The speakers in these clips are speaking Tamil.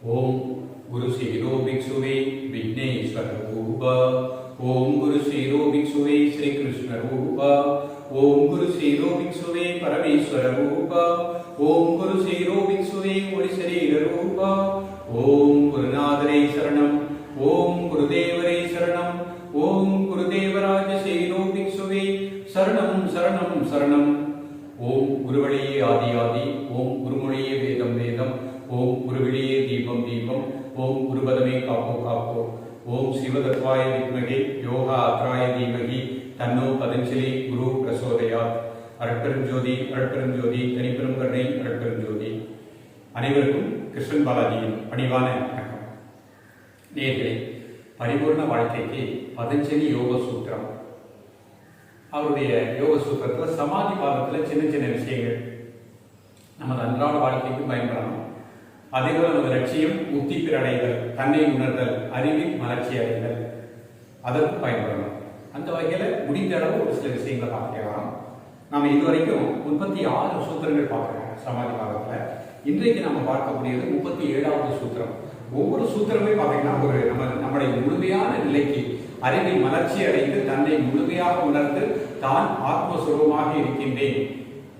ओम गुरु शिरो भिक्षुवे विघ्नेश्वर रूप। ओम गुरु शिरो भिक्षुवे श्री कृष्ण रूप। ओम गुरु शिरो भिक्षुवे परमेश्वर रूप। ओम गुरु शिरो भिक्षुवे मुनि शरीर रूप। ओम गुरुनाथरे शरणम। ओम गुरुदेवरे शरणम। ओम गुरुदेवराज शिरो भिक्षुवे शरणम शरणम शरणम। ओम गुरुवழியே आदि आदि। ओम गुरुमொழியே वेदम वेदम। ओम गुरुविழியே दीपम दीपम। ओम गुरुपदमे कापो कापो। ओम शिवतत्वाय विद्महे யோகாத்ராய தீமஹி தன்னோ பதஞ்சலி குரு பிரசோதயாத்। அருட்பெருஞ்சோதி அருட்பெருஞ்சோதி தனிப்பெரும் கருணை அருட்பெருஞ்சோதி। அனைவருக்கும் கிருஷ்ணன் பாலாஜியின் பணிவான வணக்கம். நேயர்களே, பரிபூர்ண வாழ்க்கைக்கு பதஞ்சலி யோக சூத்திரம். அவருடைய யோக சூத்திரத்தில் சமாதி பாதத்தில் சின்ன சின்ன விஷயங்கள் நமது அன்றாட வாழ்க்கைக்கு பயன்படணும். அதே போல நமது லட்சியம் முக்தி பெறடைதல், தன்னை உணர்தல், அறிவில் மலர்ச்சி அடைதல், அதற்கு பயன்படணும். அந்த வகையில் முடிந்த அளவு ஒரு சில விஷயங்களை பார்க்கலாம். நாம் இதுவரைக்கும் 36 சூத்திரங்கள் பார்க்கிறோம் சமாதி பாதத்தில். இன்றைக்கு நம்ம பார்க்கக்கூடியது 37வது சூத்திரம். ஒவ்வொரு சூத்திரமே பார்த்தீங்கன்னா ஒரு நம்முடைய முழுமையான நிலைக்கு அறிவில் மலர்ச்சி அடைந்து தன்னை முழுமையாக உணர்ந்து தான் ஆத்மஸ்வரூபமாக இருக்கின்றேன்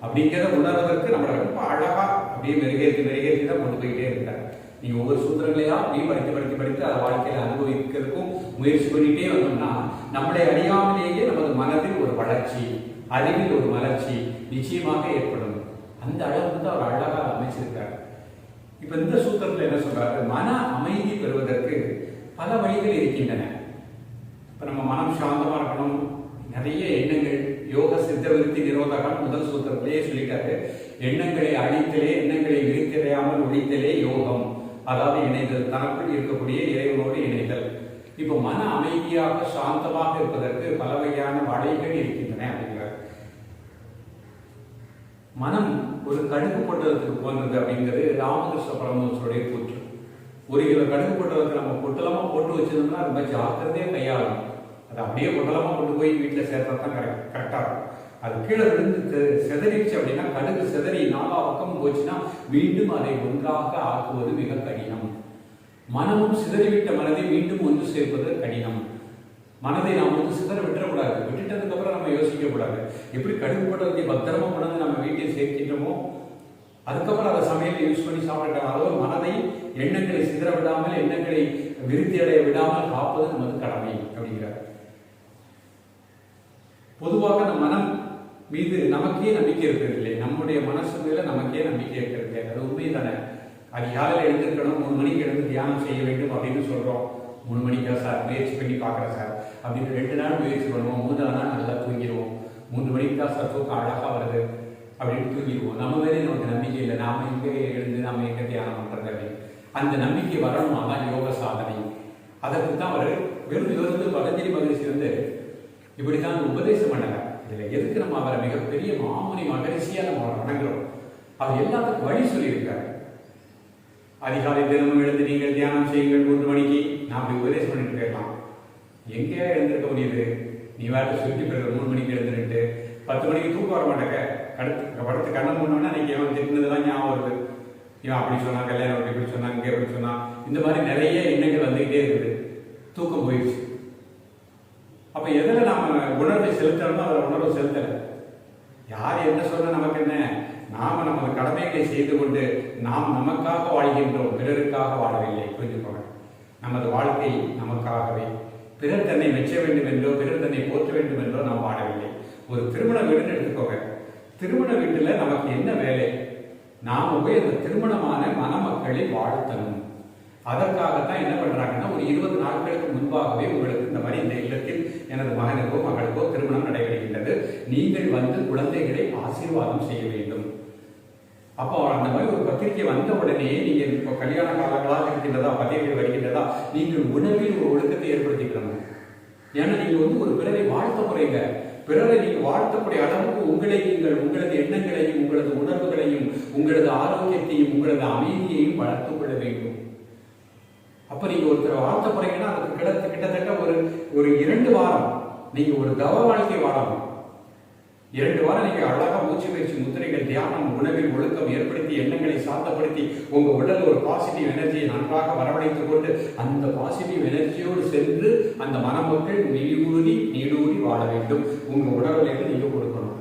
அப்படிங்கிறத உணர்வதற்கு நம்மளை ரொம்ப அழகா அப்படியே மெருகேற்றி தான் கொண்டு போயிட்டே இருக்காரு. நீங்க ஒவ்வொரு சூத்திரங்களையா அப்படியே படித்து அதை வாழ்க்கையில அனுபவிக்கிறதுக்கும் முயற்சி பண்ணிட்டே வந்தோம்னா நம்மளை அறியாமலேயே நமது மனதில் ஒரு வளர்ச்சி, அறிவில் ஒரு மலர்ச்சி நிச்சயமாக ஏற்படும். அந்த அளவுக்கு தான் அவர் அழகாக அமைச்சிருக்காரு. இப்ப இந்த சூத்திரத்துல என்ன சொல்றாரு? மன அமைதி பெறுவதற்கு பல வழிகள் இருக்கின்றன. இப்ப நம்ம மனம் சாந்தமா இருக்கணும். நிறைய எண்ணங்கள், யோக சித்த விருத்தி நிரோதகம் முதல் சூத்திரத்திலேயே சொல்லிட்டாரு. எண்ணங்களை அழித்தலே, எண்ணங்களை விரித்தடையாமல் ஒழித்தலே யோகம். அதாவது இணைதல், தனக்குள் இருக்கக்கூடிய இறைவனோடு இணைதல். இப்போ மன அமைதியாக சாந்தமாக இருப்பதற்கு பல வகையான வழிகள் இருக்கின்றன அப்படிங்கிறார். மனம் ஒரு கடுகு பொட்டலத்துக்கு போன்றது அப்படிங்கிறது ராமகிருஷ்ண பரமஹம்சருடைய கூற்று. ஒரு கிலோ கடுகு பொட்டலத்தை நம்ம பொட்டலமா போட்டு வச்சிருந்தோம்னா ரொம்ப ஜாக்கிரதையா கையாளணும். அது அப்படியே பொட்டலமா கொண்டு போய் வீட்டில் சேர்த்தா தான் கரெக்டா இருக்கும். அது கீழே விழுந்து செதறிச்சு அப்படின்னா, கடுகு செதறி 4 பக்கம் போச்சுன்னா மீண்டும் அதை ஒன்றாக ஆக்குவது மிக கடினம். மனமும் சிதறிவிட்ட மனதை மீண்டும் ஒன்று சேர்ப்பது கடினம். மனதை நாம் வந்து சிதற விட்டுறக்கூடாது. விட்டுட்டதுக்கு அப்புறம் நம்ம யோசிக்க கூடாது. எப்படி கடுகு போட்டதை பத்திரமா கொண்டு நம்ம வீட்டில் சேர்க்கின்றோமோ அதுக்கப்புறம் அதை சமையல் யூஸ் பண்ணி சாப்பிட்டாங்க. அதாவது மனதை எண்ணங்களை சிதற விடாமல், எண்ணங்களை விருத்தி அடைய விடாமல் காப்பது நமது கடமை அப்படிங்கிறார். பொதுவாக நம் மனம் மீது நமக்கே நம்பிக்கை இருக்கிறது இல்லை. நம்முடைய மனசு மேல நமக்கே நம்பிக்கை இருக்கிறது. அது உண்மைதானே? அதிகாலையில் எழுந்திருக்கணும், 3 மணிக்கு எழுந்து தியானம் செய்ய வேண்டும் அப்படின்னு சொல்றோம். 3 மணிக்கா சார் முயற்சி பண்ணி பார்க்குறேன் சார் அப்படின்னு 2 நாள் முயற்சி பண்ணுவோம். 3ஆவது நாள் நல்லா தூங்கிடுவோம். 3 மணிக்கு தான் சார் தூக்கம் அழகா வருது அப்படின்னு தூங்கிடுவோம். நம்ம மேலே நமக்கு நம்பிக்கை இல்லை. நாம எங்கே எழுந்து நாம எங்கே தியானம் பண்றது அப்படின்னு. அந்த நம்பிக்கை வரணுமா தான் யோக சாதனை. அதற்கு தான் அவர் வெறும் பதஞ்சலி மகரிஷி வந்து இப்படித்தான் உபதேசம் பண்ணல. இதுல எதுக்கு நம்ம அவரை மிகப்பெரிய மாமுனி மகரிஷியா நம்ம வணங்குறோம். அவர் எல்லாத்துக்கும் வழி சொல்லியிருக்காரு. அதிகாலை தினமும் எழுந்து நீங்கள் தியானம் செய்யுங்கள் 3 மணிக்கு. நான் அப்படி உபதேசம் பண்ணிட்டு போயிடலாம். எங்கே எழுந்திருக்க முடியுது? நீ வேற சுற்றி போயிடுற 3 மணிக்கு எழுந்துட்டு 10 மணிக்கு தூக்கம் வர மாட்டேங்க. படுத்து கண்ணை மூடணும்னா நீங்க இவன் திட்டினதுதான் ஞாபகம் வருது. இவன் அப்படி சொன்னா, கல்யாணம் இப்படி சொன்னா, இங்கே எப்படி சொன்னா, இந்த மாதிரி நிறைய எண்ணங்கள் வந்துகிட்டே இருக்குது. தூக்கம் போயிடுச்சு. அப்ப எதுல நாம உணர்வை செலுத்தணுமோ அதில் உணர்வை செலுத்தல. யார் என்ன சொல்ல நமக்கு என்ன? நாம நமது கடமைகளை செய்து கொண்டு நாம் நமக்காக வாழ்கின்றோம், பிறருக்காக வாழவில்லை. புரிஞ்சுக்கோங்க. நமது வாழ்க்கை நமக்காகவே. பிறர் தன்னை மெச்ச வேண்டும் என்றோ, பிறர் தன்னை போற்ற வேண்டும் என்றோ நாம் வாழவில்லை. ஒரு திருமண வீடுன்னு எடுத்துக்கோங்க. திருமண வீட்டுல நமக்கு என்ன வேலை? நாம போய் அந்த திருமணமான மணமக்களை வாழ்த்தணும். அதற்காகத்தான் என்ன பண்றாங்கன்னா, ஒரு 20 நாட்களுக்கு முன்பாகவே உங்களுக்கு இந்த மாதிரி இந்த இல்லத்தில் எனது மகனுக்கோ மகளுக்கோ திருமணம் நடைபெறுகின்றது, நீங்கள் வந்து குழந்தைகளை ஆசீர்வாதம் செய்ய வேண்டும். அப்போ அந்த மாதிரி ஒரு பத்திரிகை வந்த உடனே நீங்கள் இப்போ கல்யாண காலங்களாக இருக்கின்றதா, பத்திரிகை வருகின்றதா, நீங்கள் உணவில் ஒரு ஒழுக்கத்தை ஏற்படுத்திக்கணும். ஏன்னா நீங்க வந்து ஒரு பிறரை வாழ்த்த முறைங்க. பிறரை நீங்க வாழ்த்தக்கூடிய அளவுக்கு உங்களை நீங்கள் உங்களது எண்ணங்களையும், உங்களது உணர்வுகளையும், உங்களது ஆரோக்கியத்தையும், உங்களது அமைதியையும் வளர்த்துக் கொள்ள வேண்டும். அப்ப நீங்க ஒருத்தர் வாழ்த்த போறீங்கன்னா அதுக்கு கிட்டத்தட்ட ஒரு 2 வாரம் நீங்க ஒரு தவ வாழ்க்கை வாழணும். 2 வாரம் நீங்க அழகா மூச்சு பயிற்சி, முத்திரைகள், தியானம், உணவில் ஒழுக்கம் ஏற்படுத்தி எண்ணங்களை சாந்தப்படுத்தி உங்க உடல் ஒரு பாசிட்டிவ் எனர்ஜியை நன்றாக வரவழைத்துக் கொண்டு அந்த பாசிட்டிவ் எனர்ஜியோடு சென்று அந்த மணமக்கள் நீடூறி வாழ வேண்டும். உங்க உணர்வுலேருந்து நீங்க கொடுக்கணும்.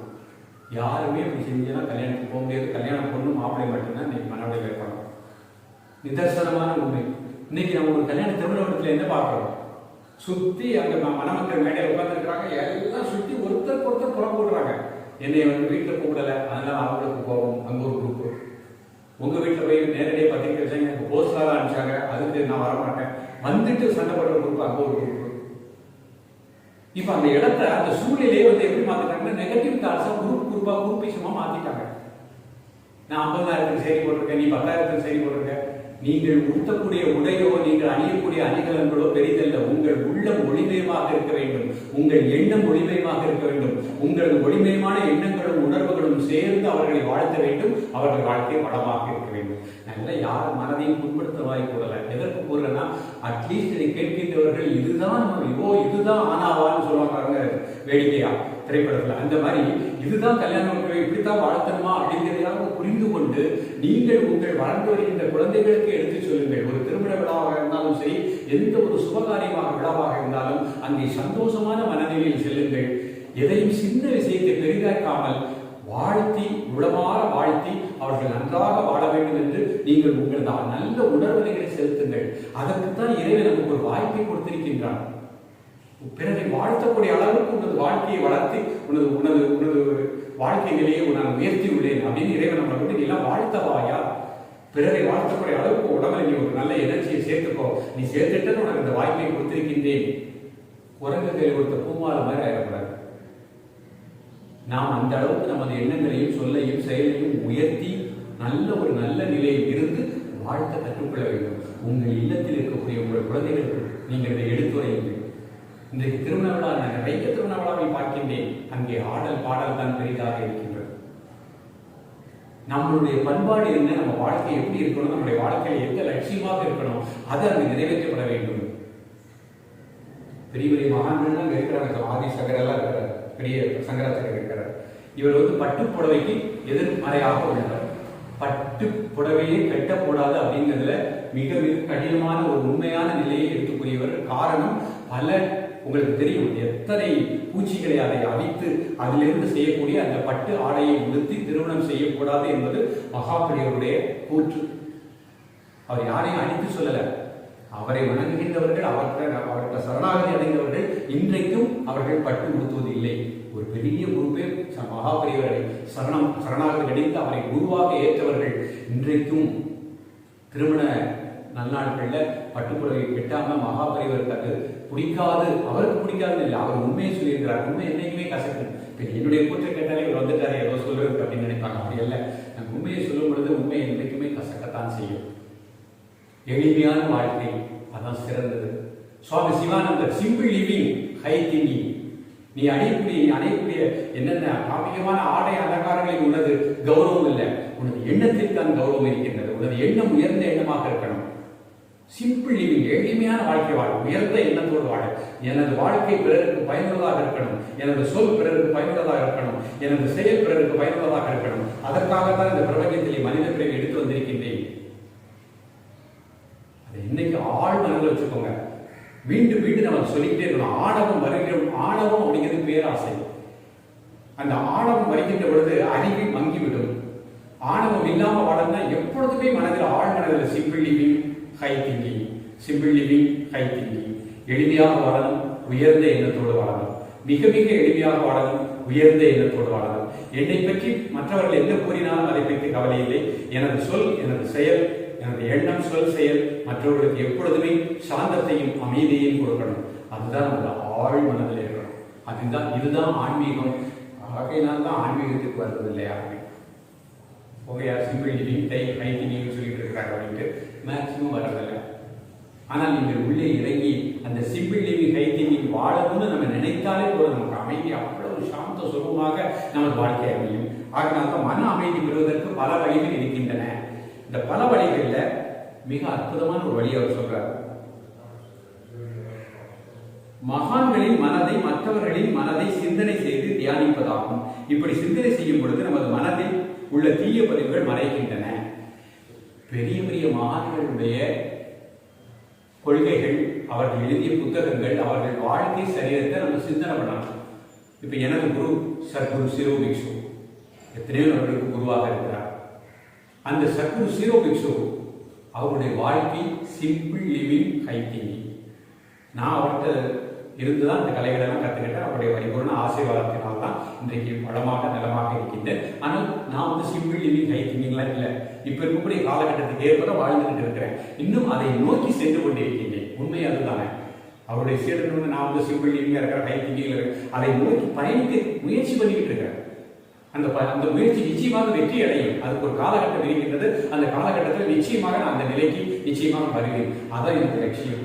யாருமே இப்படி செஞ்சா கல்யாணத்துக்கு போக முடியாது. கல்யாணம் பொண்ணு மாப்பிள்ளை மட்டும்தான் இன்னைக்கு மனவடையில் இருக்கணும். நிதர்சனமான உண்மை. இன்னைக்கு நம்ம ஒரு கல்யாண திருமணத்தில் என்ன பார்க்கிறோம்? சுத்தி அங்க மணமக்கள் மேடையில் உட்கார்ந்துருக்காங்க. எல்லாம் சுத்தி ஒருத்தருக்கு ஒருத்தர் புறம் போடுறாங்க. என்னை வீட்டில் கூப்பிடல, அதனால அவங்களுக்கு போவோம். அங்க ஒரு குரூப். உங்க வீட்டில் போய் நேரடியாக பத்திரிக்கை வச்சாங்க, எனக்கு போஸ்டராக அனுப்பிச்சாங்க, அதுக்கு நான் வரமாட்டேன், வந்துட்டு சண்டை போடுற குரூப் அங்க ஒரு குரூப். இப்ப அந்த இடத்த அந்த சூழ்நிலையை எப்படி மாத்திட்டாங்கன்னா நெகட்டிவ் தாட்ஸா குரூப்பிசமா மாத்திட்டாங்க. நான் 50,000 சரி போட்டிருக்கேன், நீ 10,000 சரி போட்டிருக்க. நீங்கள் உடுத்தக்கூடிய உடையோ நீங்கள் அணியக்கூடிய அணிகலன்களோ பெரிதல்ல. உங்கள் உள்ளம் ஒளிமயமாக இருக்க வேண்டும். உங்கள் எண்ணம் ஒளிமயமாக இருக்க வேண்டும். உங்களது ஒளிமயமான எண்ணங்களும் உணர்வுகளும் சேர்ந்து அவர்களை வாழ்த்த வேண்டும். அவர்கள் வாழ்க்கை வளமாக இருக்க வேண்டும். நல்ல யார் மனதையும் புண்படுத்த வாய் கூடல. எதற்கு கூறுறேன்னா, அட்லீஸ்ட் இதை கேட்கின்றவர்கள் இதுதான் இதுதான் ஆனாவான்னு சொல்லுவாங்க வேடிக்கையா திரைப்படத்துல. அந்த மாதிரி இதுதான் கல்யாணம், இப்படித்தான் வாழ்த்தணுமா அப்படிங்கிறதாக புரிந்து கொண்டு நீங்கள் உங்கள் வளர்ந்து வருகின்ற குழந்தைகளுக்கு எடுத்து சொல்லுங்கள். ஒரு திருமண விழாவாக இருந்தாலும் சரி, எந்த ஒரு சுபகாரியமாக விழாவாக இருந்தாலும் அங்கே சந்தோஷமான மனநிலையில் செல்லுங்கள். எதையும் சின்ன விஷயத்தை பெரிதாக்காமல் வாழ்த்தி உளமாற வாழ்த்தி அவர்கள் நன்றாக வாழ வேண்டும் என்று நீங்கள் உங்கள் நல்ல உணர்வுகளை செலுத்துங்கள். அதற்குத்தான் இறைவன் நமக்கு ஒரு வாய்ப்பை கொடுத்திருக்கின்றான். பிறரை வாழ்த்தக்கூடிய அளவுக்கு உனது வாழ்க்கையை வளர்த்தி உனது வாழ்க்கை நிலையை நான் உயர்த்தி உள்ளேன் அப்படின்னு இறைவன் நம்மளை கொண்டு நீ எல்லாம் வாழ்த்தவாயா, பிறரை வாழ்த்தக்கூடிய அளவுக்கு உடம்புல நீ ஒரு நல்ல எனர்ஜியை சேர்த்துக்கோ, நீ சேர்த்துட்டு உனக்கு இந்த வாய்ப்பை கொடுத்திருக்கின்றேன். குரங்கு கையில் கொடுத்த பூமாலை மாதிரி ஆயிடக்கூடாது. நாம் அந்த அளவுக்கு நமது எண்ணங்களையும் சொல்லையும் செயலையும் உயர்த்தி ஒரு நல்ல நிலையில் இருந்து வாழ்த்த கற்றுக்கொள்ள வேண்டும். உங்கள் இல்லத்தில் இருக்கக்கூடிய உங்கள் குழந்தைகளுக்கு நீங்கள் இதை எடுத்துரையுங்கள். இன்றைக்கு திருமண விழா, நிறைய திருமண விழாவை பார்க்கின்றேன். அங்கே ஆடல் பாடல் தான் பெரிதாக இருக்கின்றது. நம்மளுடைய பண்பாடு என்ன, நம்ம வாழ்க்கை எப்படி இருக்கணும், நம்முடைய வாழ்க்கையில் எந்த லட்சியமாக இருக்கணும், அது அங்கு நிறைவேற்றப்பட வேண்டும். பெரிய பெரிய மகான்கள் இருக்கிறாங்க. ஆதி சங்கரெல்லாம் இருக்கிறார், பெரிய சங்கராச்சாரியர் இருக்கிறார். இவர் பட்டு புடவைக்கு எதிர்மறையாக உள்ளவர். பட்டு புடவையே கட்டக்கூடாது அப்படிங்கிறதுல மிக மிக கடினமான ஒரு உண்மையான நிலையை எடுத்துக்கூடியவர். காரணம், பல உங்களுக்கு தெரியும் எத்தனை பூச்சிகளை அதை அவித்து அதிலிருந்து செய்யக்கூடிய அந்த பட்டு ஆடையை உடுத்தி திருமணம் செய்யக்கூடாது என்பது மகாபலியருடைய கூற்று. அவர் யாரையும் அடித்து சொல்லல. அவரை வணங்குகின்றவர்கள், அவர்கிட்ட சரணாகதி அடைந்தவர்கள் இன்றைக்கும் அவர்கள் பட்டு உடுத்துவது இல்லை. ஒரு பெரிய குருப்பே மகாபலியவரை சரணாகதி அடைந்து அவரை குருவாக ஏற்றவர்கள் இன்றைக்கும் திருமண நல்நாட்கள்ல பட்டுப்புடவை கெட்டாம மகாபலிவருக்கு அது பிடிக்காது. அவருக்கு பிடிக்காது இல்லை, அவர் உண்மையை சொல்லியிருக்கிறார். உண்மை என்னைக்குமே கசக்கும். என்னுடைய கூற்றை கேட்டாலே இவர் வந்துட்டாரு ஏதோ சொல்றது அப்படின்னு நினைப்பாங்க. அப்படி இல்லை, நான் உண்மையை சொல்லும் பொழுது உண்மை என்றைக்குமே கசக்கத்தான் செய்யும். எளிமையான வாழ்க்கை அதான் சிறந்தது. சுவாமி சிவானந்தர், சிம்பிள் லிவிங் ஹை திங்கிங். நீ அடையக்கூடிய என்னென்ன காமிகமான ஆடை அலங்காரங்களில் உனது கௌரவம் இல்லை, உனது எண்ணத்தில் தான் கௌரவம் இருக்கின்றது. உனது எண்ணம் உயர்ந்த எண்ணமாக இருக்கணும். சிம்பிள் லிவிங், எளிமையான வாழ்க்கை வாழ, உயர்ந்த எண்ணத்தோடு வாழ. எனது வாழ்க்கை பிறருக்கு பயனுள்ளதாக இருக்கணும், எனது சொல் பிறருக்கு பயனுள்ளதாக இருக்கணும், எனது செயல் பிறருக்கு பயனுள்ளதாக இருக்கணும். அதற்காகத்தான் இந்த பிரபஞ்சத்திலே மனித பிறகு எடுத்து வந்திருக்கின்றேன். அதை இன்னைக்கு ஆள் மனதில் வச்சுக்கோங்க. மீண்டும் மீண்டும் நம்ம சொல்லிக்கிட்டே இருக்கணும். ஆணவம் ஆணவம் அப்படிங்கிறது பேராசை. அந்த ஆணவம் வருகின்ற பொழுது அறிவை மங்கிவிடும். ஆணவம் இல்லாம வாழணும்னா எப்பொழுதுமே மனதில் ஆழ் மனதில் simple living high thinking, simple living high thinking. எளிமையாக வாழணும், உயர்ந்த எண்ணத்தோடு வாழணும். மிக மிக எளிமையாக வாழணும், உயர்ந்த எண்ணத்தோடு வாழணும். என்னை பற்றி மற்றவர்கள் என்ன கூறினாலும் அதை பற்றி கவலை இல்லை. எனது சொல், எனது செயல், எனது எண்ணம், சொல், செயல் மற்றவர்களுக்கு எப்பொழுதுமே சாந்தத்தையும் அமைதியையும் கொடுக்கணும். அதுதான் நம்ம ஆழ் மனதில் இருக்கணும். இதுதான் ஆன்மீகம். ஆகையினால் தான் ஆன்மீகத்துக்கு வருவது இல்லை யாருமே. யார் சிம்பிள் லிவிங் ஹை திங்கிங் சொல்லிட்டு இருக்கிறாங்க அப்படின்ட்டு மேக்சிமம் வர்றதில்லை. ஆனால் நீங்கள் உள்ளே இறங்கி அந்த சிம்பிள் லிவிங் ஹை திங்கிங் வாழணும்னு நம்ம நினைத்தாலே போல நமக்கு அமைதி அவ்வளவு சாந்த சுகமாக நமது வாழ்க்கை அமையும். ஆகினால்தான் மன அமைதி பெறுவதற்கு பல வழிகள் இருக்கின்றன. இந்த பல வழிகளில் மிக அற்புதமான ஒரு வழி அவர் சொல்றார். மகான்களின் மனதை மற்றவர்களின் மனதை சிந்தனை செய்து தியானிப்பதாகும். இப்படி சிந்தனை செய்யும் பொழுது நமது மனதில் உள்ள தீய பதிவுகள் மறைகின்றன. பெரிய பெரிய மகான்களுடைய கொள்கைகள், அவர்கள் எழுதிய புத்தகங்கள், அவர்கள் வாழ்க்கை சரித்திரத்தை நம்ம சிந்தனை பண்ணலாம். இப்ப எனது குரு சத்குரு சிரோ பிக்ஷு எத்தனையோ அவர்களுக்கு குருவாக இருக்கிறார். அந்த சத்குரு சிரோ பிக்ஷு அவருடைய வாழ்க்கை சிம்பிள் லிவிங் ஹை திங்கிங். நான் அவர்கிட்ட இருந்துதான் இந்த கலைகளெல்லாம் கற்றுக்கிட்டேன். அவருடைய பரிபூர்ண ஆசீர்வாதத்தினால்தான் இன்றைக்கு வளமாக நலமாக இருக்கின்றேன். ஆனால் நான் வந்து சிம்பிள் லிவிங் ஹை திங்கிங்லாம் இல்லை. இப்போ இருக்கக்கூடிய காலகட்டத்துக்கு ஏற்பதான் வாழ்ந்துகிட்டு இருக்கிறேன். இன்னும் அதை நோக்கி சென்று கொண்டிருக்கின்றேன். உண்மை அதுதானே. அவருடைய சீடனோடு நான் வந்து சிம்பிள் லிவிங்காக இருக்கிற ஹை திங்கிங்ல அதை நோக்கி பயணிக்க முயற்சி பண்ணிக்கிட்டு இருக்கிறேன். அந்த முயற்சி நிச்சயமாக வெற்றி அடையும். அதுக்கு ஒரு காலகட்டம் இருக்கின்றது. அந்த காலகட்டத்தில் நிச்சயமாக நான் அந்த நிலைக்கு நிச்சயமாக வருவேன். அதான் எனக்கு லட்சியம்.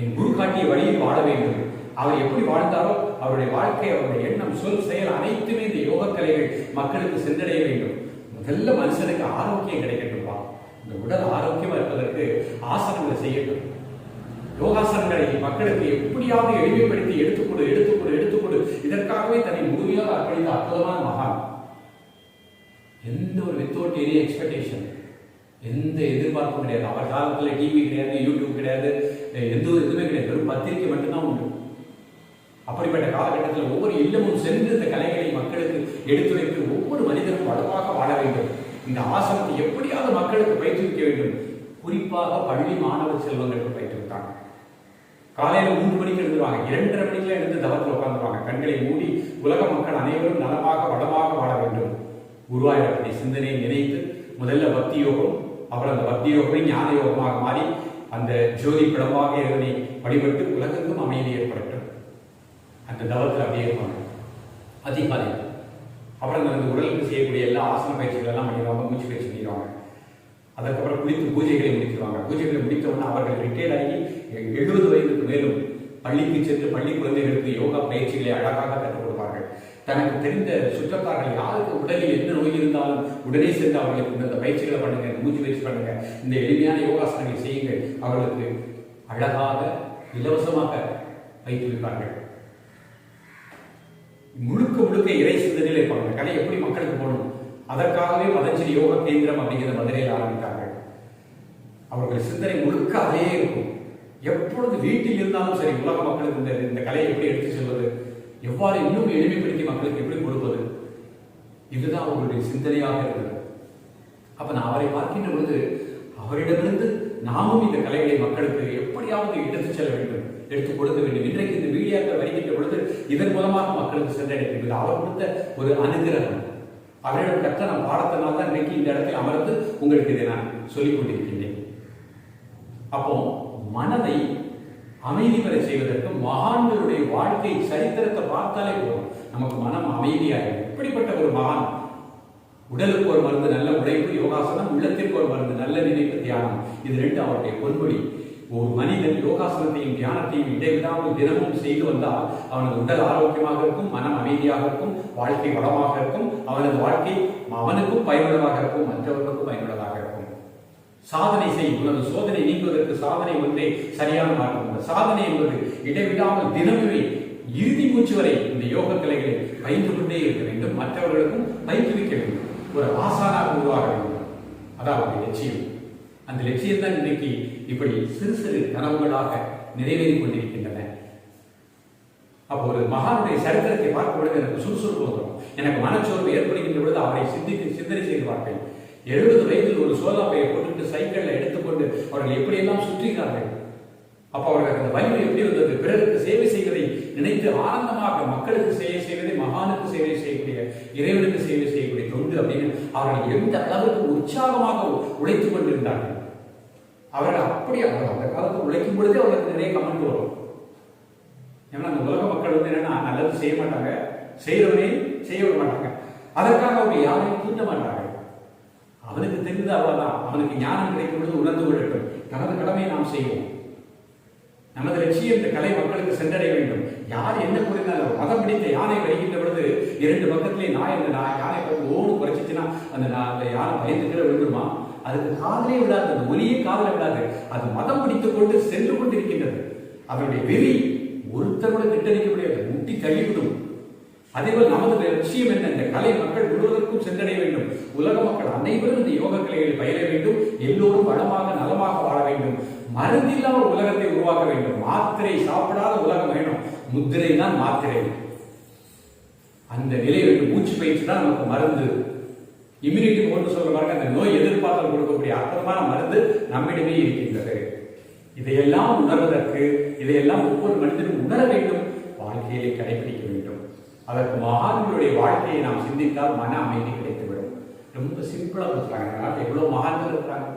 என் குரு காட்டிய வழியில் வாழ வேண்டும். அவர் எப்படி வாழ்ந்தாரோ அவருடைய வாழ்க்கை, அவருடைய எண்ணம், சொல், செயல் அனைத்துமே இந்த யோக கலைகள் மக்களுக்கு சென்றடைய வேண்டும். முதல்ல மனுஷனுக்கு ஆரோக்கியம் கிடைக்கட்டும்பா. இந்த உடல் ஆரோக்கியமா இருப்பதற்கு ஆசனங்களை செய்யட்டும். யோகாசனங்களை மக்களுக்கு எப்படியாவது எளிமைப்படுத்தி எடுத்துக்கொடு. இதற்காகவே தன்னை முழுமையாக அர்ப்பணித்த அற்புதமான மகான். எந்த ஒரு வித்தவுட் எனி எக்ஸ்பெக்டேஷன், எந்த எதிர்பார்ப்பும் கிடையாது. அவர் காலத்தில் டிவி கிடையாது, யூடியூப் கிடையாது, எந்த ஒரு இதுவுமே கிடையாது. வெறும் பத்திரிகை மட்டும்தான் உண்டு. அப்படிப்பட்ட காலகட்டத்தில் ஒவ்வொரு இல்லமும் சென்று இந்த கலைகளை மக்களுக்கு எடுத்துரைத்து ஒவ்வொரு மனிதனும் வளமாக வாழ வேண்டும். இந்த ஆசனத்தை எப்படியாவது மக்களுக்கு பயிற்றுவிக்க வேண்டும். குறிப்பாக பள்ளி மாணவ செல்வங்களுக்கு பயிற்றுவித்தாங்க. காலையில் 3 மணிக்கு எழுந்துருவாங்க, 2:30 மணிக்கெல்லாம் எழுந்து தவத்தில் உட்காந்துருவாங்க. கண்களை மூடி உலக மக்கள் அனைவரும் நலமாக வளமாக வாழ வேண்டும். குருவாயூரப்பனை சிந்தனையை நினைத்து முதல்ல பக்தி யோகம், அப்புறம் அந்த பக்தி யோகமே ஞான யோகமாக மாறி அந்த ஜோதி பிளவாக இறைவனை வழிபட்டு உலகெங்கும் அமைதி ஏற்படட்டும். அந்த தவத்தில் அப்படியே இருப்பாங்க அதிகாலையில். அப்புறம் அந்த உடலுக்கு செய்யக்கூடிய எல்லா ஆசன பயிற்சிகள் எல்லாம் பண்ணிடுவாங்க, மூச்சு பயிற்சி பண்ணிடுவாங்க. அதுக்கப்புறம் குளித்து பூஜைகளை முடித்துருவாங்க. பூஜைகளை முடித்தவுடனே அவர்கள் ரிட்டையர்ட் ஆகி 70 வயதுக்கு மேலும் பள்ளிக்கு சென்று பள்ளி குழந்தைகளுக்கு யோகா பயிற்சிகளை அழகாக கற்றுக் கொடுப்பார்கள். தனக்கு தெரிந்த சுற்றத்தார்கள் யாருக்கு உடலில் எந்த நோய் இருந்தாலும் உடனே சென்று அவர்களுக்கு இந்த பயிற்சிகளை பண்ணுங்க, மூச்சு பயிற்சி பண்ணுங்க, இந்த எளிமையான யோகாசனங்களை செய்யுங்கள். அவர்களுக்கு அழகாக இலவசமாக பயிற்றுவிப்பார்கள். முழுக்க இறை சிந்தனையில் இருப்பாங்க. கலை எப்படி மக்களுக்கு போகணும், அதற்காகவே பதஞ்சலி யோக கேந்திரம் அப்படிங்கிற மதுரையில் ஆரம்பித்தார்கள். அவர்கள் சிந்தனை முழுக்க அதே இருக்கும். எப்பொழுது வீட்டில் இருந்தாலும் சரி, உலக மக்களுக்கு இந்த கலையை எப்படி எடுத்து செல்வது, எவ்வாறு இன்னும் எளிமைப்படுத்தி மக்களுக்கு எப்படி கொடுப்பது, இதுதான் அவர்களுடைய சிந்தனையாக இருந்தது. அப்ப நான் அவரை பார்க்கின்ற பொழுது அவரிடமிருந்து நாமும் இந்த கலைகளை மக்களுக்கு எப்படியாவது எடுத்து செல்ல வேண்டும், எடுத்து கொடுக்க வேண்டும். இன்றைக்கு இந்த வீடியோக்கள் வருகின்ற பொழுது இதன் மூலமாக மக்களுக்கு சென்றடைகிறது. அவர் கொடுத்த ஒரு அனுகிரகம். அவரிடம் கற்ற நான் பாடத்தினால் தான் இன்றைக்கு இந்த இடத்தில் அமர்ந்து உங்களுக்கு இதை நான் சொல்லிக் கொண்டிருக்கின்றேன். அப்போ மனதை அமைதி பெற செய்வதற்கு மகான்களுடைய வாழ்க்கை சரித்திரத்தை பார்த்தாலே போதும், நமக்கு மனம் அமைதியாகும். இப்படிப்பட்ட ஒரு மகான், உடலுக்கு ஒரு மருந்து நல்ல உழைப்பு யோகாசனம், உள்ளத்திற்கு ஒரு மருந்து நல்ல நினைப்பு தியானம், இது 2 அவருடைய பொன்மொழி. ஒரு மனிதன் யோகாசனத்தையும் தியானத்தையும் இடைவிடாமல் தினமும் செய்து வந்தால் அவனது உடல் ஆரோக்கியமாக இருக்கும், மனம் அமைதியாக இருக்கும், வாழ்க்கை வளமாக இருக்கும். அவனது வாழ்க்கை அவனுக்கும் பயனுள்ளதாக இருக்கும், மற்றவர்களுக்கும் பயனுள்ளதாக இருக்கும். சாதனை செய், உனது சோதனை நீங்குவதற்கு சாதனை ஒன்றே சரியான மாற்றம். சாதனை என்பது இடைவிடாமல் தினமுமே இறுதி மூச்சு வரை இந்த யோக கலைகளை பயின்று கொண்டே இருக்க வேண்டும், மற்றவர்களுக்கும் பயிற்றுவிக்க வேண்டும், ஒரு ஆசானாக உருவாக வேண்டும். அதாவது லட்சியம். அந்த லட்சியம் தான் இன்றைக்கு இப்படி சிறு சிறு கனவுகளாக நிறைவேறி கொண்டிருக்கின்றன. அப்போ ஒரு மகானுடைய சரித்திரத்தை பார்க்கும் பொழுது எனக்கு சுறுசுறுப்பு வந்துடும். எனக்கு மனச்சோர்வு ஏற்படுகின்ற பொழுது அவரை சிந்தனை செய்து பார்ப்பேன். 70 வயதில் ஒரு சோலாப்பையை போட்டுட்டு சைக்கிளில் எடுத்துக்கொண்டு அவர்கள் எப்படியெல்லாம் சுற்றுகிறார்கள். அப்போ அவர்களுக்கு அந்த வலிமை எப்படி வந்தது? பிறருக்கு சேவை செய்வதை நினைத்து ஆனந்தமாக மக்களுக்கு சேவை செய்வதை, மகானுக்கு சேவை செய்யக்கூடிய, இறைவனுக்கு சேவை செய்யக்கூடிய தொண்டு அப்படின்னு அவர்கள் எந்த அளவுக்கு உற்சாகமாக உழைத்துக் கொண்டிருந்தார்கள். அவர்கள் அப்படி அந்த காலத்தில் உழைக்கும் பொழுதே அவர்களுக்கு நிறைய கமெண்ட் வரும். ஏன்னா அந்த உலக மக்கள் வந்து என்னன்னா நல்லது செய்ய மாட்டாங்க, செய்யறவனே செய்ய விட மாட்டாங்க. அதற்காக அவங்க யாரையும் தூண்ட மாட்டாங்க. அவனுக்கு தெரிந்தது அவ்வளவுதான். அவனுக்கு ஞானம் கிடைக்கும் பொழுது உணர்ந்து கொள்ளட்டும், தனது கடமையை நாம் செய்வோம். நமது லட்சியம் இந்த கலை மக்களுக்கு சென்றடைய வேண்டும். யார் என்ன கூறினாலும் மதம் பிடித்த யானை வருகின்ற பொழுது 2 பக்கத்திலே யானை ஓடு குறைச்சிச்சுன்னா அந்த யானை பயந்து கீழே விழுந்துருமா? அதுக்கு காதலே விடாது, அந்த ஒலியே காதல விடாது. அது மதம் பிடித்துக் கொண்டு சென்று கொண்டிருக்கின்றது. அவருடைய வெறி ஒருத்தர் கூட கிட்டடிக்க முடியாது, முட்டி தள்ளிவிடும். அதேபோல் நமது லட்சியம் என்ன? இந்த கலை மக்கள் முழுவதற்கும் சென்றடைய வேண்டும். உலக மக்கள் அனைவரும் இந்த யோக கலைகளை பயில வேண்டும். எல்லோரும் வளமாக நலமாக வாழ வேண்டும். மருந்தில்லாத உலகத்தை உருவாக்க வேண்டும். மாத்திரை சாப்பிடாத உலகம் வேணும். முத்திரை தான் மாத்திரை. அந்த நிலை வேண்டும். மூச்சு பயிற்சி தான் நமக்கு மருந்து. இம்யூனிட்டி போட்டு சொல்ற பாருங்க, அந்த நோய் எதிர்பார்த்தல் கொடுக்கக்கூடிய அற்புதமான மருந்து நம்மிடமே இருக்கின்றது. இதையெல்லாம் உணர்வதற்கு, இதையெல்லாம் ஒவ்வொரு மனிதனும் உணர வேண்டும், வாழ்க்கையை கடைபிடிக்க வேண்டும். அதற்கு மகான்களுடைய வாழ்க்கையை நாம் சிந்தித்தால் மன அமைதி கிடைத்துவிடும். ரொம்ப சிம்பிளா பேசுறாங்க. எவ்வளவு மகான்கள் இருக்கிறாங்க.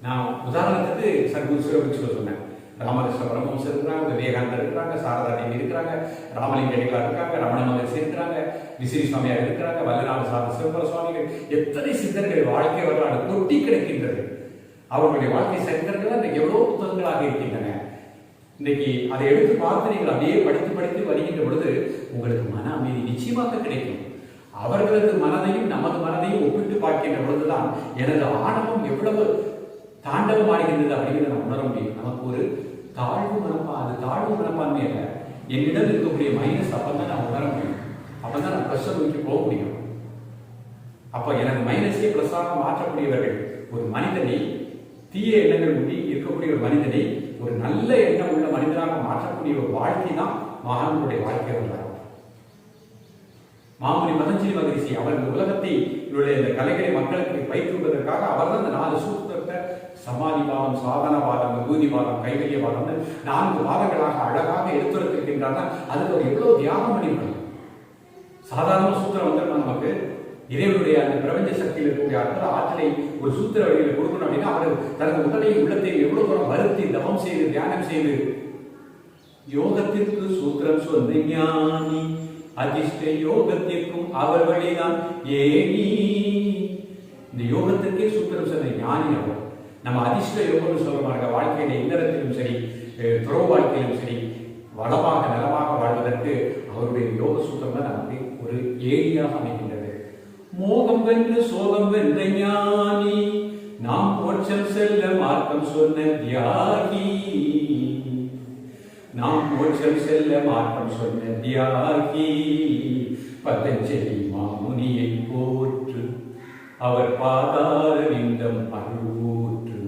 நான் உதாரணத்துக்கு சர்க்குரு சிவபிக்ஷு சொன்னேன். ராமகிருஷ்ண பரமஹம்சர் இருக்கிறாங்க, விவேகானந்தர் இருக்கிறாங்க, சாரதா தேவி இருக்கிறாங்க, ராமலிங்க அடிகளார் இருக்காங்க, ரமண மகர்ஷி இருக்கிறாங்க, விசிறி சுவாமியார் இருக்கிறாங்க, வல்லநாடு சாத சிவபுர சுவாமிகள், எத்தனை சித்தர்கள் வாழ்க்கை வரலாறு கொட்டி கிடக்கின்றது. அவர்களுடைய வாழ்க்கை சரித்திரங்கள் இன்றைக்கு எவ்வளவு புத்தகங்களாக இருக்கின்றன. இன்னைக்கு அதை எடுத்து பார்த்து நீங்கள் அப்படியே படித்து வருகின்ற பொழுது உங்களுக்கு மன அமைதி நிச்சயமாக கிடைக்கும். அவர்களது மனதையும் நமது மனதையும் ஒப்பிட்டு பார்க்கின்ற பொழுதுதான் எனது ஆணவம் எவ்வளவு தாண்டவம் ஆடுகின்றது அப்படிங்கிறத நான் உணர முடியும். நமக்கு ஒரு தாழ்வு மனப்பான்மை அல்ல, என்னிடம் இருக்கக்கூடிய மைனஸ் அப்பதான் நான் உணர முடியும். அப்பதான் நான் ப்ளஸ் நோக்கி போக முடியும். அப்ப எனக்கு மைனஸை பிளஸாக மாற்றக்கூடியவர்கள் ஒரு மனிதனை, தீய எண்ணங்கள் முடி இருக்கக்கூடிய ஒரு மனிதனை ஒரு நல்ல எண்ணம் உள்ள மனிதனாக மாற்றக்கூடிய ஒரு வாழ்க்கை தான் மகான்களுடைய வாழ்க்கை வரலாறு. மாமுனி பதஞ்சலி மகரிஷி அவர்கள் உலகத்தை இந்த கலைகளை மக்களுக்கு வைத்துவதற்காக அவர் தான் இந்த 4 சூத்திரத்தை சமாதிவாதம், சாதனவாதம், விபூதிவாதம், கைவல்யவாதம் 4 வாதங்களாக அழகாக எடுத்துரைத்திருக்கின்றார்கள். அதுக்கு அவர் எவ்வளவு தியாகம் பண்ணியிருக்காங்க. சாதாரண சூத்திரம் வந்து நமக்கு இறைவனுடைய அந்த பிரபஞ்ச சக்தியில் இருக்கக்கூடிய அற்புத ஆற்றலை ஒரு சூத்திர வழியில் கொடுக்கணும் அப்படின்னா அவர் தனது உடலையும் உள்ளத்தையும் எவ்வளவு தூரம் வருத்தி தவம் செய்து தியானம் செய்து யோகத்திற்கு சூத்திரம் சொந்த ஞானி அதிர்ஷ்ட யோகத்திற்கும் அவர் வழிதான் ஏனி. இந்த யோகத்திற்கே சூத்திரம் சொன்ன ஞானி அவர். நம்ம அதிர்ஷ்ட யோகம்னு சொல்ற வாழ்க்கையில இல்லறத்திலும் சரி, துறவு வாழ்க்கையிலும் சரி, வளமாக நலமாக வாழ்வதற்கு அவருடைய யோக சூத்திரம் தான் நமக்கு ஒரு ஏணியாக அமைகின்றது. மோகம் வென்று சோகம் வென்ற ஞானி, நாம் மோட்சம் செல்ல மார்க்கம் சொன்ன தியாகி. நாம் மோட்சம் செல்ல மார்க்கம் சொன்ன தியாகி. பதஞ்சலி மாமுனியை போற்று, அவர் பாதார விந்தம் அருள்வூற்று.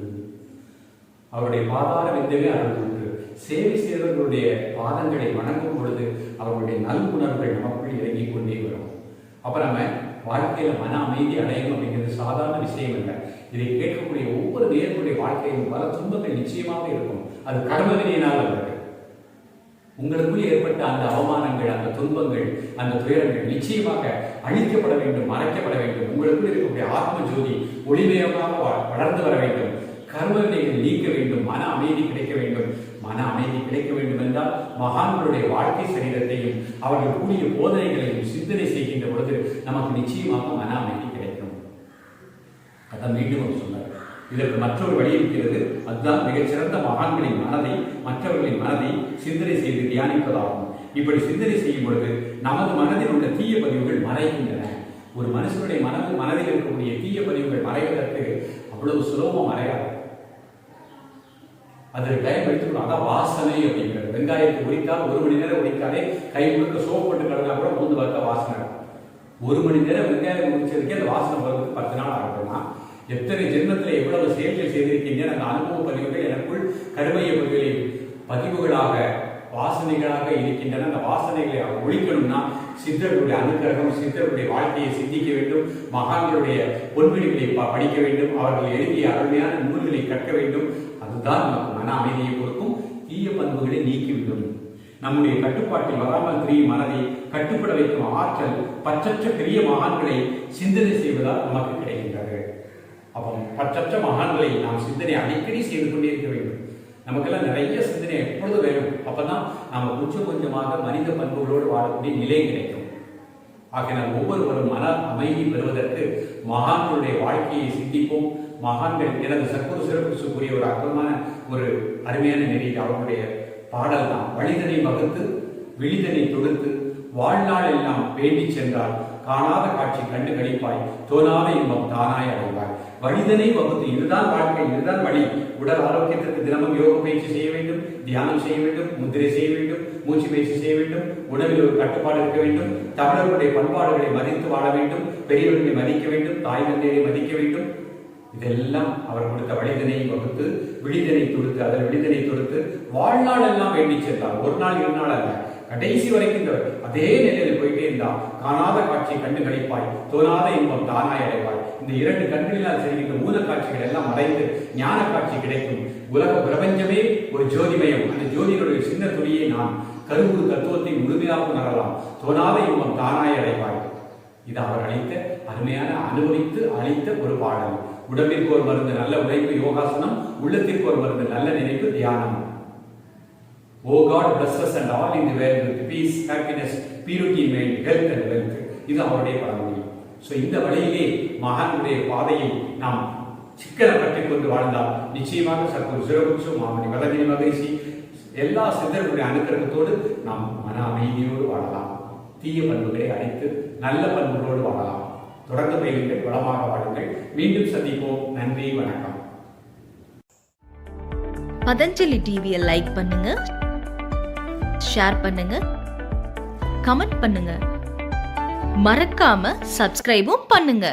அவருடைய பாதார விந்தமே அருள்வூற்று. சேவை செய்தவர்களுடைய பாதங்களை வணங்கும் பொழுது அவர்களுடைய நல்குணர்கள் நமக்குள் இறங்கிக் கொண்டே வரும். அப்ப நம்ம வாழ்க்கையில மன அமைதி அடையணும் அப்படிங்கிறது சாதாரண விஷயம் இல்லை. இதை கேட்கக்கூடிய ஒவ்வொரு நேர்களுடைய வாழ்க்கையிலும் பல துன்பங்கள் நிச்சயமாக இருக்கும். அது கர்ம வினையினால் அல்லது உங்களுக்குள் ஏற்பட்ட அந்த அவமானங்கள், அந்த துன்பங்கள், அந்த துயரங்கள் நிச்சயமாக அழிக்கப்பட வேண்டும், மறைக்கப்பட வேண்டும். உங்களுக்குள் இருக்கக்கூடிய ஆத்ம ஜோதி ஒளிமயமாக வளர்ந்து வர வேண்டும். கர்ம வினைகள் நீக்க வேண்டும். மன அமைதி கிடைக்க வேண்டும். மன அமைதி கிடைக்க வேண்டும் என்றால் மகான்களுடைய வாழ்க்கை சரீரத்தையும் அவர்கள் கூடிய போதனைகளையும் சிந்தனை செய்கின்ற பொழுது நமக்கு நிச்சயமாக மன அமைதி கிடைக்கும். அதான் மீண்டும் சொன்னார். இதற்கு மற்றொரு வழி இருக்கிறது. அதுதான் மிகச்சிறந்த மகான்களின் மனதை, மற்றவர்களின் மனதை சிந்தனை செய்து தியானிப்பதாகும். இப்படி சிந்தனை செய்யும் பொழுது நமது மனதில் உள்ள தீய பதிவுகள் மறைகின்றன. ஒரு மனுஷனுடைய மனதில் இருக்கக்கூடிய தீய பதிவுகள் மறைவதற்கு அவ்வளவு சுலபம் மறையாது. அதற்கு டைம் எடுத்துக்கணும். அதான் வாசனை அப்படிங்கிறது. வெங்காயத்தை உரித்தால் 1 மணி நேரம் உரித்தாலே கை முழுக்க சோப்பு போட்டு கலந்தா கூட மூந்து பார்த்த வாசனை இருக்கும். 1 மணி நேரம் வெங்காயம் உரிச்சதுக்கே அந்த வாசனை வருவதற்கு 10 நாள் ஆகட்டும்னா எத்தனை ஜென்மத்தில் எவ்வளவு செயல்கள் செய்திருக்கீங்க. அந்த அனுபவ பதிவுகள் எனக்குள் கருமைய பதிவுகளாக வாசனைகளாக இருக்கின்றன. அந்த வாசனைகளை ஒழிக்கணும்னா சித்தர்களுடைய அனுகிரகம், சித்தர்களுடைய வாழ்க்கையை சிந்திக்க வேண்டும். மகான்களுடைய பொன்மொழிகளை படிக்க வேண்டும். அவர்கள் எழுதிய அருமையான நூல்களை கற்க வேண்டும். அதுதான் நமக்கு மன அமைதியை கொடுக்கும். தீய பண்புகளை நீக்கிவிடும். நம்முடைய கட்டுப்பாட்டில் வராமல் திரியும் மனதை கட்டுப்பட வைக்கும் ஆற்றல் பற்றற்ற பெரிய மகான்களை சிந்தனை செய்வதால் நமக்கு கிடைக்கின்றது. அப்போ பற்றற்ற மகான்களை நாம் சிந்தனை அடிக்கடி செய்து கொண்டே இருக்க வேண்டும். நமக்கெல்லாம் நிறைய சிந்தனை எப்பொழுது வேணும். அப்பதான் நாம கொஞ்சம் கொஞ்சமாக மனித பண்புகளோடு வாழக்கூடிய நிலை கிடைக்கும். ஆகையால் ஒவ்வொருவரும் மன அமைதி பெறுவதற்கு மகான்களுடைய வாழ்க்கையை சிந்திப்போம். மகான்கள் எனது சத்குரு சிறப்பு கூறிய ஒரு அற்புதமான ஒரு அருமையான நெறி அவர்களுடைய பாடல் தான். வழிதனை வகுத்து விழிதனை தொடுத்து வாழ்நாள் எல்லாம் வேண்டி சென்றால் காணாத காட்சி கண்டு கழிப்பாய், தோணாத இன்பம் தானாய் அடைவாய். வழிதனை வகுத்து, இதுதான் வாழ்க்கை, இதுதான் வழி. உடல் ஆரோக்கியத்திற்கு தினமும் யோக பயிற்சி செய்ய வேண்டும், தியானம் செய்ய வேண்டும், முத்திரை செய்ய வேண்டும், மூச்சு பயிற்சி செய்ய வேண்டும், உணவில் ஒரு கட்டுப்பாடு இருக்க வேண்டும், தமிழர்களுடைய பண்பாடுகளை மதித்து வாழ வேண்டும், பெரியவர்களை மதிக்க வேண்டும், தாய் தந்தையை மதிக்க வேண்டும். இதெல்லாம் அவர் கொடுத்த வழிதனை வகுத்து விடுதலை கொடுத்து அதில் விடுதலை கொடுத்து வாழ்நாள் எல்லாம் வேண்டி சென்றார். ஒரு நாள் 2 நாள் அல்ல, கடைசி வரைக்கும் அதே நிலையில் போயிட்டே இருந்தால் காணாத காட்சி கண்டு கழிப்பாய், தோணாத இன்பம் தானாய் அடைவாய். இந்த 2 கண்களினால் செய்கின்ற மூல காட்சிகள் எல்லாம் அடைந்து ஞான காட்சி கிடைக்கும். உலக பிரபஞ்சமே ஒரு ஜோதிமயம். அந்த ஜோதியினுடைய சின்ன துளியை நான் கருவுறு தத்துவத்தை முழுமையாக உணரலாம். தோணாத இன்பம் தானாய் அடைவாய். இது அவர் அளித்த அருமையான அனுபவித்து அளித்த ஒரு பாடல். உடம்பிற்கு ஒரு மருந்து நல்ல உழைப்பு யோகாசனம், உள்ளத்திற்கு ஒரு மருந்து நல்ல நினைப்பு தியானம். Oh God bless us and all in the world with peace, happiness, purity, mind, health and wealth. இது அவருடைய பழமொழி. ஸோ இந்த வழியிலே மகானுடைய பாதையை நாம் சிக்கனை பற்றி கொண்டு வாழ்ந்தால் நிச்சயமாக சத்குரு சிவபுக்ஷு மாமணி வலதினி மகரிஷி எல்லா சித்தர்களுடைய அனுக்கிரகத்தோடு நாம் மன அமைதியோடு வாழலாம். தீய பண்புகளை அழித்து நல்ல பண்புகளோடு வாழலாம். தொடர்ந்து பயிலுங்கள், வளமாக வாழுங்கள். மீண்டும் சந்திப்போம். நன்றி, வணக்கம். பதஞ்சலி டிவியை லைக் பண்ணுங்க, ஷேர் பண்ணுங்க, கமெண்ட் பண்ணுங்க, மறக்காம சப்ஸ்கிரைபும் பண்ணுங்க.